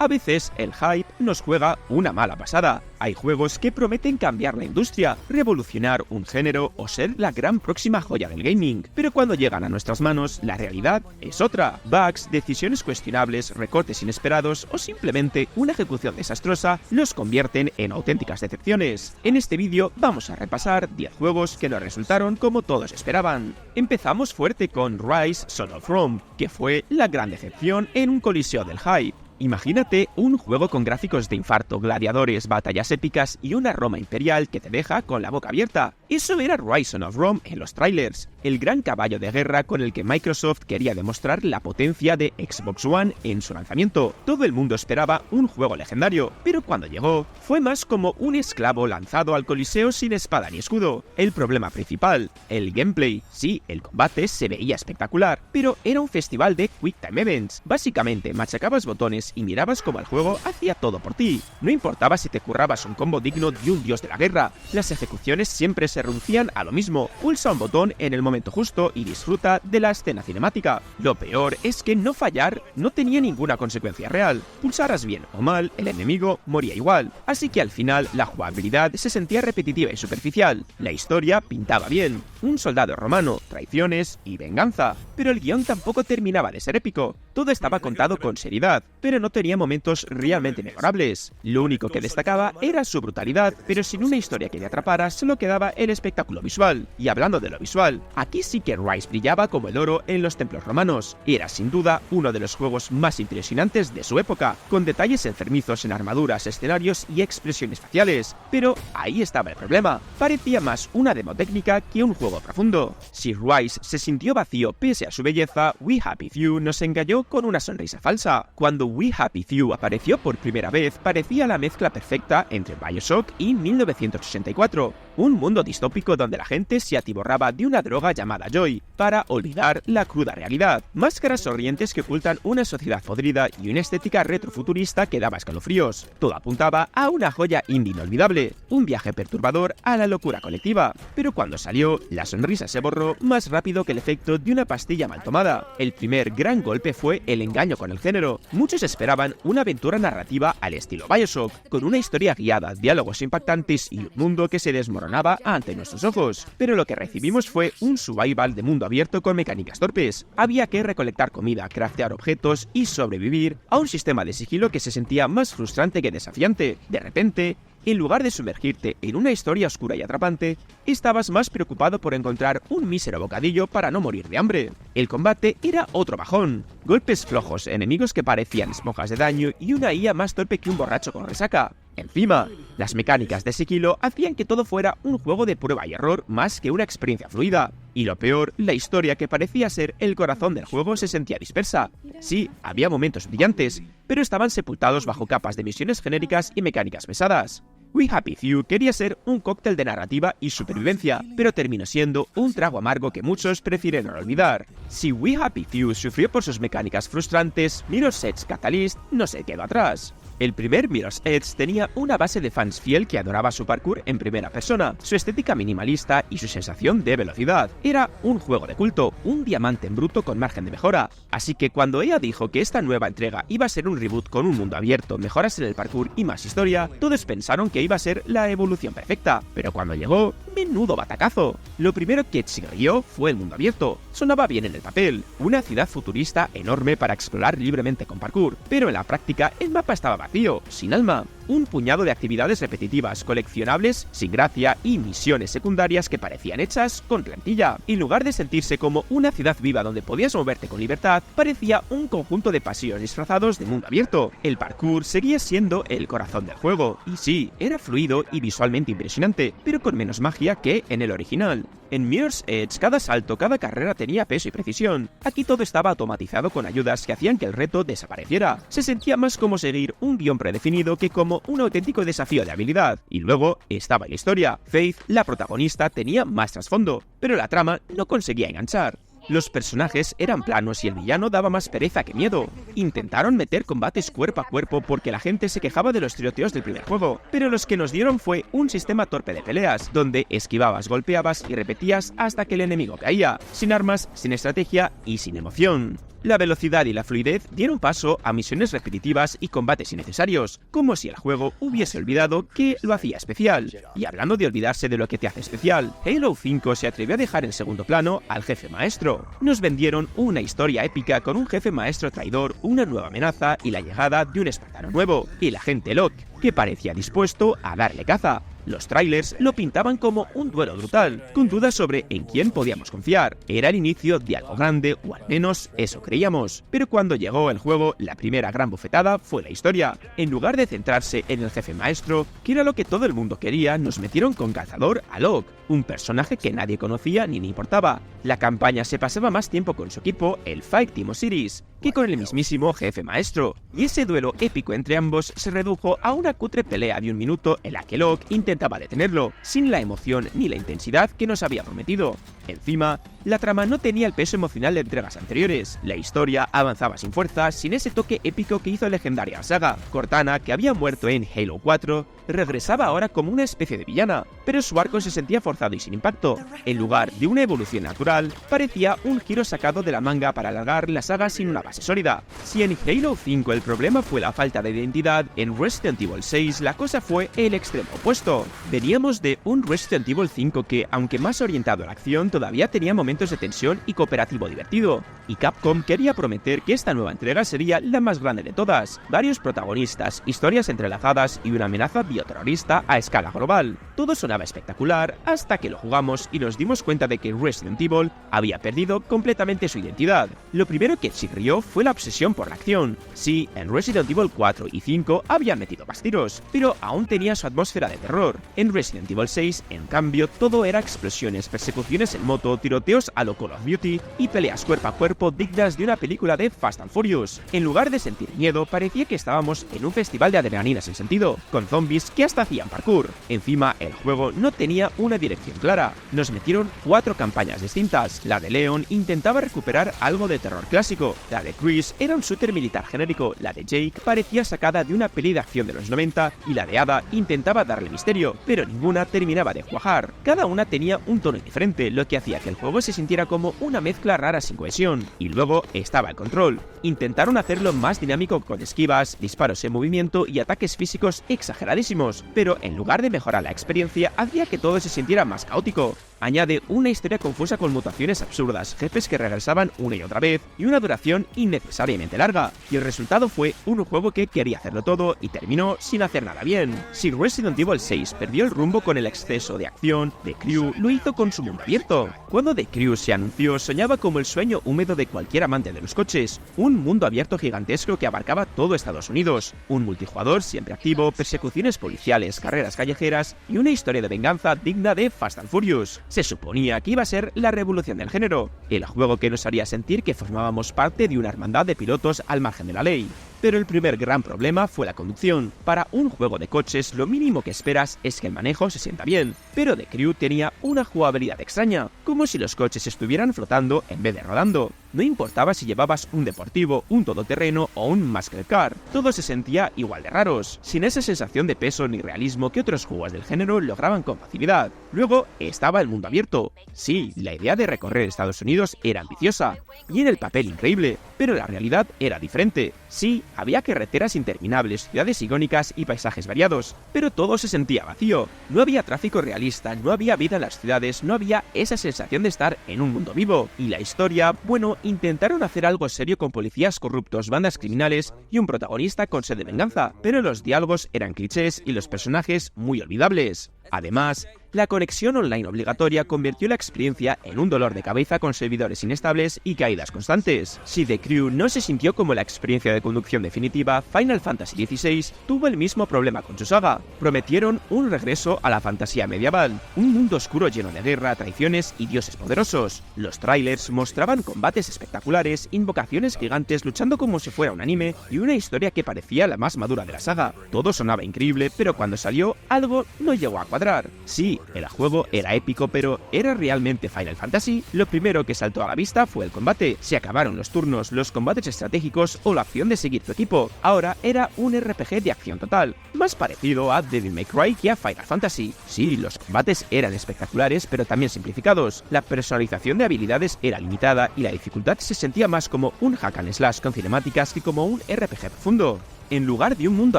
A veces el hype nos juega una mala pasada. Hay juegos que prometen cambiar la industria, revolucionar un género o ser la gran próxima joya del gaming, pero cuando llegan a nuestras manos, la realidad es otra. Bugs, decisiones cuestionables, recortes inesperados o simplemente una ejecución desastrosa los convierten en auténticas decepciones. En este vídeo vamos a repasar 10 juegos que no resultaron como todos esperaban. Empezamos fuerte con Rise: Son of Rome, que fue la gran decepción en un coliseo del hype. Imagínate un juego con gráficos de infarto, gladiadores, batallas épicas y una Roma imperial que te deja con la boca abierta. Eso era Rise: Son of Rome en los trailers, el gran caballo de guerra con el que Microsoft quería demostrar la potencia de Xbox One en su lanzamiento. Todo el mundo esperaba un juego legendario, pero cuando llegó, fue más como un esclavo lanzado al coliseo sin espada ni escudo. El problema principal, el gameplay. Sí, el combate se veía espectacular, pero era un festival de Quick Time Events. Básicamente machacabas botones y mirabas como el juego hacía todo por ti. No importaba si te currabas un combo digno de un dios de la guerra, las ejecuciones siempre se reducían a lo mismo: pulsa un botón en el momento justo y disfruta de la escena cinemática. Lo peor es que no fallar no tenía ninguna consecuencia real. Pulsaras bien o mal, el enemigo moría igual, así que al final la jugabilidad se sentía repetitiva y superficial. La historia pintaba bien: un soldado romano, traiciones y venganza, pero el guión tampoco terminaba de ser épico. Todo estaba contado con seriedad, pero no tenía momentos realmente memorables. Lo único que destacaba era su brutalidad, pero sin una historia que te atrapara solo quedaba el espectáculo visual. Y hablando de lo visual, aquí sí que Rise brillaba como el oro en los templos romanos. Era sin duda uno de los juegos más impresionantes de su época, con detalles enfermizos en armaduras, escenarios y expresiones faciales. Pero ahí estaba el problema: parecía más una demo técnica que un juego profundo. Si Rise se sintió vacío pese a su belleza, We Happy Few nos engañó con una sonrisa falsa. Cuando We Happy Few apareció por primera vez, parecía la mezcla perfecta entre BioShock y 1984, un mundo distópico donde la gente se atiborraba de una droga llamada Joy para olvidar la cruda realidad. Máscaras sonrientes que ocultan una sociedad podrida y una estética retrofuturista que daba escalofríos. Todo apuntaba a una joya indie inolvidable, un viaje perturbador a la locura colectiva. Pero cuando salió, la sonrisa se borró más rápido que el efecto de una pastilla mal tomada. El primer gran golpe fue el engaño con el género. Muchos esperaban una aventura narrativa al estilo BioShock, con una historia guiada, diálogos impactantes y un mundo que se desmoronaba ante nuestros ojos. Pero lo que recibimos fue un survival de mundo abierto con mecánicas torpes. Había que recolectar comida, craftear objetos y sobrevivir a un sistema de sigilo que se sentía más frustrante que desafiante. De repente, en lugar de sumergirte en una historia oscura y atrapante, estabas más preocupado por encontrar un mísero bocadillo para no morir de hambre. El combate era otro bajón: golpes flojos, enemigos que parecían esponjas de daño y una IA más torpe que un borracho con resaca. Encima, las mecánicas de sigilo hacían que todo fuera un juego de prueba y error más que una experiencia fluida. Y lo peor, la historia, que parecía ser el corazón del juego, se sentía dispersa. Sí, había momentos brillantes, pero estaban sepultados bajo capas de misiones genéricas y mecánicas pesadas. We Happy Few quería ser un cóctel de narrativa y supervivencia, pero terminó siendo un trago amargo que muchos prefieren no olvidar. Si We Happy Few sufrió por sus mecánicas frustrantes, Mirror's Edge Catalyst no se quedó atrás. El primer Mirror's Edge tenía una base de fans fiel que adoraba su parkour en primera persona, su estética minimalista y su sensación de velocidad. Era un juego de culto, un diamante en bruto con margen de mejora. Así que cuando EA dijo que esta nueva entrega iba a ser un reboot con un mundo abierto, mejoras en el parkour y más historia, todos pensaron que iba a ser la evolución perfecta. Pero cuando llegó, menudo batacazo. Lo primero que chirrió fue el mundo abierto. Sonaba bien en el papel, una ciudad futurista enorme para explorar libremente con parkour, pero en la práctica el mapa estaba vacío, sin alma. Un puñado de actividades repetitivas, coleccionables sin gracia y misiones secundarias que parecían hechas con plantilla. En lugar de sentirse como una ciudad viva donde podías moverte con libertad, parecía un conjunto de pasillos disfrazados de mundo abierto. El parkour seguía siendo el corazón del juego, y sí, era fluido y visualmente impresionante, pero con menos magia que en el original. En Mirror's Edge, cada salto, cada carrera tenía peso y precisión. Aquí todo estaba automatizado con ayudas que hacían que el reto desapareciera. Se sentía más como seguir un guión predefinido que como un auténtico desafío de habilidad. Y luego estaba la historia. Faith, la protagonista, tenía más trasfondo, pero la trama no conseguía enganchar. Los personajes eran planos y el villano daba más pereza que miedo. Intentaron meter combates cuerpo a cuerpo porque la gente se quejaba de los tiroteos del primer juego, pero los que nos dieron fue un sistema torpe de peleas, donde esquivabas, golpeabas y repetías hasta que el enemigo caía, sin armas, sin estrategia y sin emoción. La velocidad y la fluidez dieron paso a misiones repetitivas y combates innecesarios, como si el juego hubiese olvidado que lo hacía especial. Y hablando de olvidarse de lo que te hace especial, Halo 5 se atrevió a dejar en segundo plano al jefe maestro. Nos vendieron una historia épica con un jefe maestro traidor, una nueva amenaza y la llegada de un espartano nuevo, el agente Locke, que parecía dispuesto a darle caza. Los trailers lo pintaban como un duelo brutal, con dudas sobre en quién podíamos confiar. Era el inicio de algo grande, o al menos eso creíamos. Pero cuando llegó el juego, la primera gran bofetada fue la historia. En lugar de centrarse en el jefe maestro, que era lo que todo el mundo quería, nos metieron con calzador a Locke, un personaje que nadie conocía ni le importaba. La campaña se pasaba más tiempo con su equipo, el Fight Team Osiris, que con el mismísimo jefe maestro. Y ese duelo épico entre ambos se redujo a una cutre pelea de un minuto en la que Locke intentaba detenerlo, sin la emoción ni la intensidad que nos había prometido. Encima, la trama no tenía el peso emocional de entregas anteriores. La historia avanzaba sin fuerza, sin ese toque épico que hizo legendaria la saga. Cortana, que había muerto en Halo 4, regresaba ahora como una especie de villana, pero su arco se sentía forzado y sin impacto. En lugar de una evolución natural, parecía un giro sacado de la manga para alargar la saga sin una base sólida. Si en Halo 5 el problema fue la falta de identidad, en Resident Evil 6 la cosa fue el extremo opuesto. Veníamos de un Resident Evil 5 que, aunque más orientado a la acción, todavía tenía momentos de tensión y cooperativo divertido. Y Capcom quería prometer que esta nueva entrega sería la más grande de todas. Varios protagonistas, historias entrelazadas y una amenaza bioterrorista a escala global. Todo sonaba espectacular hasta que lo jugamos y nos dimos cuenta de que Resident Evil había perdido completamente su identidad. Lo primero que chirrió fue la obsesión por la acción. Sí, en Resident Evil 4 y 5 habían metido más tiros, pero aún tenía su atmósfera de terror. En Resident Evil 6, en cambio, todo era explosiones, persecuciones en moto, tiroteos a lo Call of Duty y peleas cuerpo a cuerpo dignas de una película de Fast and Furious. En lugar de sentir miedo, parecía que estábamos en un festival de adrenalina sin sentido, con zombies que hasta hacían parkour. Encima, el juego no tenía una dirección clara. Nos metieron 4 campañas distintas. La de Leon intentaba recuperar algo de terror clásico. La de Chris era un shooter militar genérico. La de Jake parecía sacada de una peli de acción de los 90 y la de Ada intentaba darle misterio, pero ninguna terminaba de cuajar. Cada una tenía un tono diferente, lo que hacía que el juego se sintiera como una mezcla rara sin cohesión. Y luego estaba el control. Intentaron hacerlo más dinámico con esquivas, disparos en movimiento y ataques físicos exageradísimos, pero en lugar de mejorar la experiencia, hacía que todo se sintiera más caótico. Añade una historia confusa con mutaciones absurdas, jefes que regresaban una y otra vez, y una duración innecesariamente larga, y el resultado fue un juego que quería hacerlo todo y terminó sin hacer nada bien. Si Resident Evil 6 perdió el rumbo con el exceso de acción, The Crew lo hizo con su mundo abierto. Cuando The Crew se anunció, soñaba como el sueño húmedo de cualquier amante de los coches, un mundo abierto gigantesco que abarcaba todo Estados Unidos, un multijugador siempre activo, persecuciones policiales, carreras callejeras y una historia de venganza digna de Fast and Furious. Se suponía que iba a ser la revolución del género, el juego que nos haría sentir que formábamos parte de una hermandad de pilotos al margen de la ley. Pero el primer gran problema fue la conducción. Para un juego de coches, lo mínimo que esperas es que el manejo se sienta bien, pero The Crew tenía una jugabilidad extraña, como si los coches estuvieran flotando en vez de rodando. No importaba si llevabas un deportivo, un todoterreno o un muscle car, todo se sentía igual de raros, sin esa sensación de peso ni realismo que otros juegos del género lograban con facilidad. Luego estaba el mundo abierto. Sí, la idea de recorrer Estados Unidos era ambiciosa, y en el papel increíble, pero la realidad era diferente. Sí, había carreteras interminables, ciudades icónicas y paisajes variados, pero todo se sentía vacío. No había tráfico realista, no había vida en las ciudades, no había esa sensación de estar en un mundo vivo. Y la historia, bueno, intentaron hacer algo serio con policías corruptos, bandas criminales y un protagonista con sed de venganza, pero los diálogos eran clichés y los personajes muy olvidables. Además, la conexión online obligatoria convirtió la experiencia en un dolor de cabeza con servidores inestables y caídas constantes. Si The Crew no se sintió como la experiencia de conducción definitiva, Final Fantasy XVI tuvo el mismo problema con su saga. Prometieron un regreso a la fantasía medieval, un mundo oscuro lleno de guerra, traiciones y dioses poderosos. Los trailers mostraban combates espectaculares, invocaciones gigantes luchando como si fuera un anime y una historia que parecía la más madura de la saga. Todo sonaba increíble, pero cuando salió, algo no llegó a cuadrar. Sí, Sí, el juego era épico, pero ¿era realmente Final Fantasy? Lo primero que saltó a la vista fue el combate. Se acabaron los turnos, los combates estratégicos o la opción de seguir tu equipo. Ahora era un RPG de acción total, más parecido a Devil May Cry que a Final Fantasy. Sí, los combates eran espectaculares, pero también simplificados. La personalización de habilidades era limitada y la dificultad se sentía más como un hack and slash con cinemáticas que como un RPG profundo. En lugar de un mundo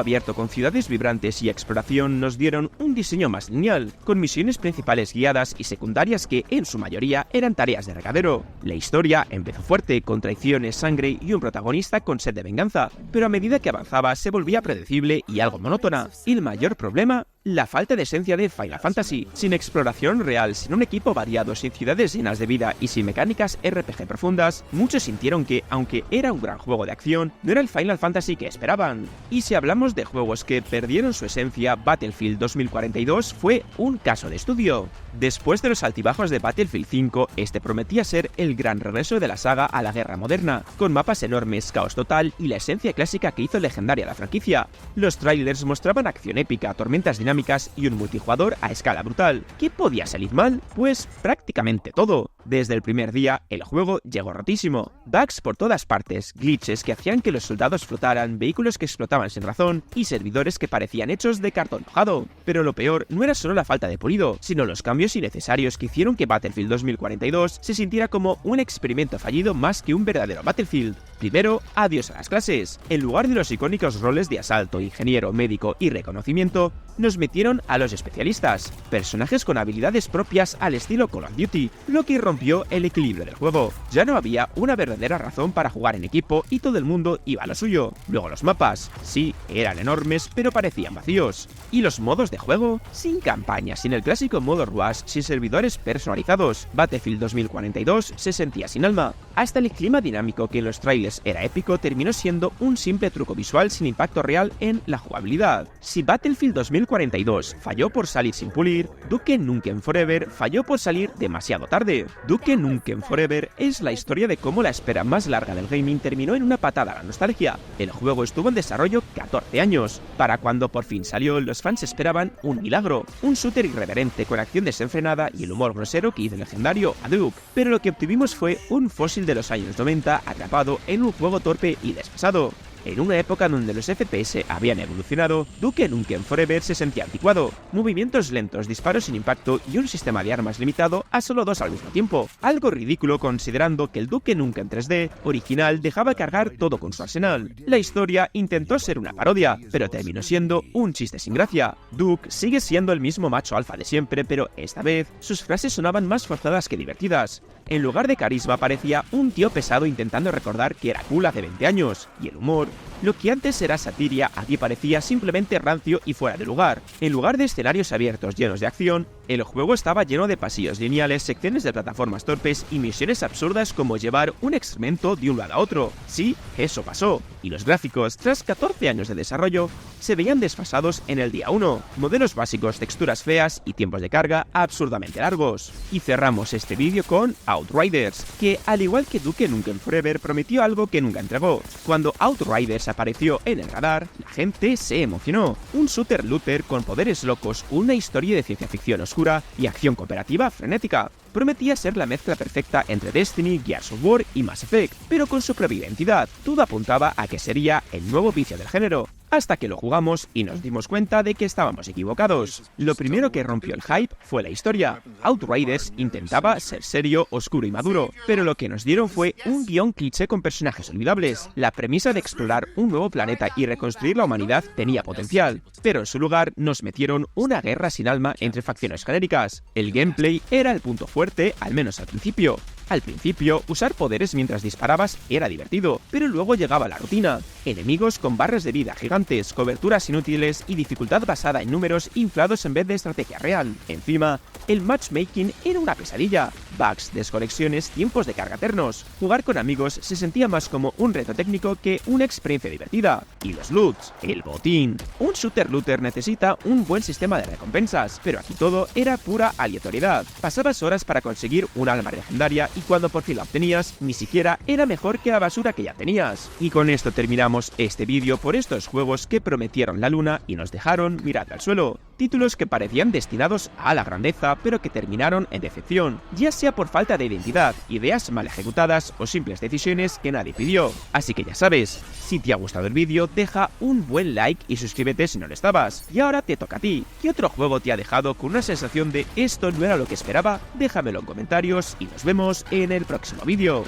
abierto con ciudades vibrantes y exploración, nos dieron un diseño más lineal, con misiones principales guiadas y secundarias que, en su mayoría, eran tareas de recadero. La historia empezó fuerte, con traiciones, sangre y un protagonista con sed de venganza, pero a medida que avanzaba se volvía predecible y algo monótona. Y el mayor problema, la falta de esencia de Final Fantasy. Sin exploración real, sin un equipo variado, sin ciudades llenas de vida y sin mecánicas RPG profundas, muchos sintieron que, aunque era un gran juego de acción, no era el Final Fantasy que esperaban. Y si hablamos de juegos que perdieron su esencia, Battlefield 2042 fue un caso de estudio. Después de los altibajos de Battlefield 5, este prometía ser el gran regreso de la saga a la guerra moderna, con mapas enormes, caos total y la esencia clásica que hizo legendaria la franquicia. Los trailers mostraban acción épica, tormentas dinámicas y un multijugador a escala brutal. ¿Qué podía salir mal? Pues prácticamente todo. Desde el primer día, el juego llegó rotísimo. Bugs por todas partes, glitches que hacían que los soldados flotaran, vehículos que explotaban sin razón y servidores que parecían hechos de cartón mojado. Pero lo peor no era solo la falta de pulido, sino los cambios innecesarios que hicieron que Battlefield 2042 se sintiera como un experimento fallido más que un verdadero Battlefield. Primero, adiós a las clases. En lugar de los icónicos roles de asalto, ingeniero, médico y reconocimiento, nos metieron a los especialistas, personajes con habilidades propias al estilo Call of Duty, lo que rompió el equilibrio del juego. Ya no había una verdadera razón para jugar en equipo y todo el mundo iba a lo suyo. Luego los mapas, sí, eran enormes, pero parecían vacíos. Y los modos de juego, sin campaña, sin el clásico modo Rush, sin servidores personalizados. Battlefield 2042 se sentía sin alma. Hasta el clima dinámico que en los trailers era épico terminó siendo un simple truco visual sin impacto real en la jugabilidad. Si Battlefield 2042 falló por salir sin pulir, Duke Nukem Forever falló por salir demasiado tarde. Duke Nukem Forever es la historia de cómo la espera más larga del gaming terminó en una patada a la nostalgia. El juego estuvo en desarrollo 14 años. Para cuando por fin salió, los fans esperaban un milagro, un shooter irreverente con acción desenfrenada y el humor grosero que hizo legendario a Duke. Pero lo que obtuvimos fue un fósil de los años 90 atrapado en un juego torpe y desfasado. En una época donde los FPS habían evolucionado, Duke Nukem Forever se sentía anticuado, movimientos lentos, disparos sin impacto y un sistema de armas limitado a solo 2 al mismo tiempo. Algo ridículo considerando que el Duke Nukem 3D original dejaba cargar todo con su arsenal. La historia intentó ser una parodia, pero terminó siendo un chiste sin gracia. Duke sigue siendo el mismo macho alfa de siempre, pero esta vez sus frases sonaban más forzadas que divertidas. En lugar de carisma parecía un tío pesado intentando recordar que era cool hace 20 años, y el humor, lo que antes era satiria, aquí parecía simplemente rancio y fuera de lugar. En lugar de escenarios abiertos llenos de acción, el juego estaba lleno de pasillos lineales, secciones de plataformas torpes y misiones absurdas como llevar un excremento de un lado a otro. Sí, eso pasó. Y los gráficos, tras 14 años de desarrollo, se veían desfasados en el día 1. Modelos básicos, texturas feas y tiempos de carga absurdamente largos. Y cerramos este vídeo con Outriders, que al igual que Duke Nukem Forever prometió algo que nunca entregó. Cuando Outriders apareció en el radar, la gente se emocionó. Un shooter looter con poderes locos, una historia de ciencia ficción oscura y acción cooperativa frenética. Prometía ser la mezcla perfecta entre Destiny, Gears of War y Mass Effect, pero con su propia identidad. Todo apuntaba a que sería el nuevo vicio del género, hasta que lo jugamos y nos dimos cuenta de que estábamos equivocados. Lo primero que rompió el hype fue la historia. Outriders intentaba ser serio, oscuro y maduro, pero lo que nos dieron fue un guión cliché con personajes olvidables. La premisa de explorar un nuevo planeta y reconstruir la humanidad tenía potencial, pero en su lugar nos metieron una guerra sin alma entre facciones genéricas. El gameplay era el punto fuerte, al menos al principio. Al principio, usar poderes mientras disparabas era divertido, pero luego llegaba la rutina. Enemigos con barras de vida gigantes, coberturas inútiles y dificultad basada en números inflados en vez de estrategia real. Encima, el matchmaking era una pesadilla. Bugs, desconexiones, tiempos de carga eternos. Jugar con amigos se sentía más como un reto técnico que una experiencia divertida. Y los loots, el botín. Un shooter looter necesita un buen sistema de recompensas, pero aquí todo era pura aleatoriedad. Pasabas horas para conseguir un alma legendaria y cuando por fin la obtenías, ni siquiera era mejor que la basura que ya tenías. Y con esto terminamos este vídeo por estos juegos que prometieron la luna y nos dejaron mirad al suelo. Títulos que parecían destinados a la grandeza, pero que terminaron en decepción, ya sea por falta de identidad, ideas mal ejecutadas o simples decisiones que nadie pidió. Así que ya sabes, si te ha gustado el vídeo, deja un buen like y suscríbete si no lo estabas. Y ahora te toca a ti. ¿Qué otro juego te ha dejado con una sensación de esto no era lo que esperaba? Déjamelo en comentarios y nos vemos en el próximo vídeo.